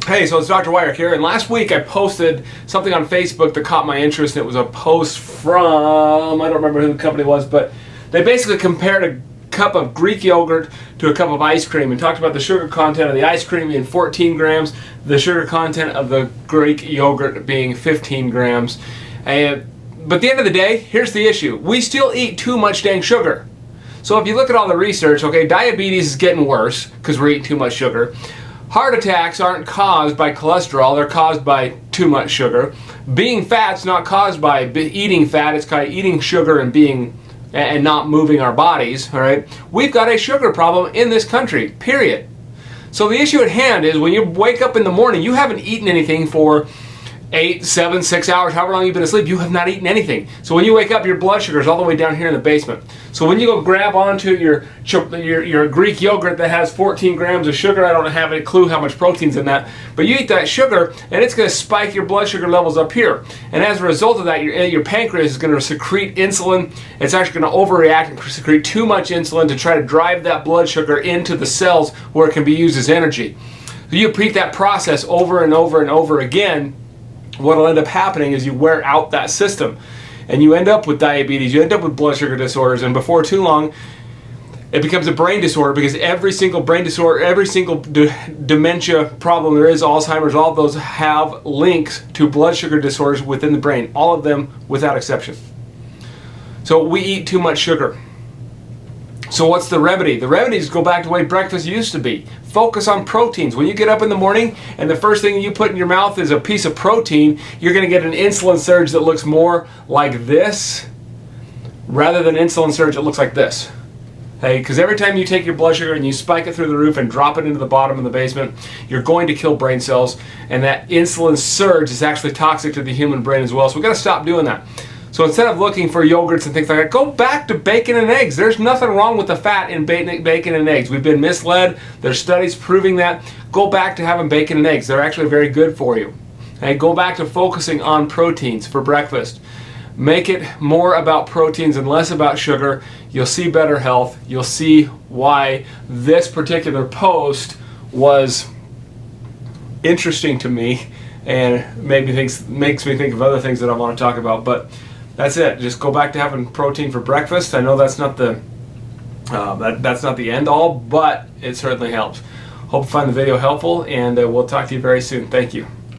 Hey, so it's Dr. Wyrick here, and last week I posted something on Facebook that caught my interest, and it was a post from, I don't remember who the company was, but they basically compared a cup of Greek yogurt to a cup of ice cream and talked about the sugar content of the ice cream being 14 grams, the sugar content of the Greek yogurt being 15 grams. But at the end of the day, here's the issue. We still eat too much dang sugar. So if you look at all the research, okay, diabetes is getting worse because we're eating too much sugar. Heart attacks aren't caused by cholesterol, they're caused by too much sugar. Being fat's not caused by eating fat, it's by eating sugar and not moving our bodies, all right? We've got a sugar problem in this country, period. So the issue at hand is when you wake up in the morning, you haven't eaten anything for 8, 7, 6 hours, however long you've been asleep, you have not eaten anything. So when you wake up, your blood sugar is all the way down here in the basement. So when you go grab onto your Greek yogurt that has 14 grams of sugar, I don't have a clue how much protein's in that, but you eat that sugar and it's going to spike your blood sugar levels up here. And as a result of that, your pancreas is going to secrete insulin. It's actually going to overreact and secrete too much insulin to try to drive that blood sugar into the cells where it can be used as energy. So you repeat that process over and over and over again. What'll end up happening is you wear out that system and you end up with diabetes, you end up with blood sugar disorders, and before too long it becomes a brain disorder, because every single brain disorder, every single dementia problem there is, Alzheimer's, all of those have links to blood sugar disorders within the brain, all of them without exception. So we eat too much sugar. So what's the remedy? The remedy is go back to the way breakfast used to be. Focus on proteins. When you get up in the morning and the first thing you put in your mouth is a piece of protein, you're going to get an insulin surge that looks more like this rather than an insulin surge that looks like this. Hey, because every time you take your blood sugar and you spike it through the roof and drop it into the bottom of the basement, you're going to kill brain cells, and that insulin surge is actually toxic to the human brain as well. So we've got to stop doing that. So instead of looking for yogurts and things like that, go back to bacon and eggs. There's nothing wrong with the fat in bacon and eggs. We've been misled. There's studies proving that. Go back to having bacon and eggs. They're actually very good for you. And go back to focusing on proteins for breakfast. Make it more about proteins and less about sugar. You'll see better health. You'll see why this particular post was interesting to me and makes me think of other things that I want to talk about. But that's it. Just go back to having protein for breakfast. I know that's not the end all, but it certainly helps. Hope you find the video helpful, and we'll talk to you very soon. Thank you.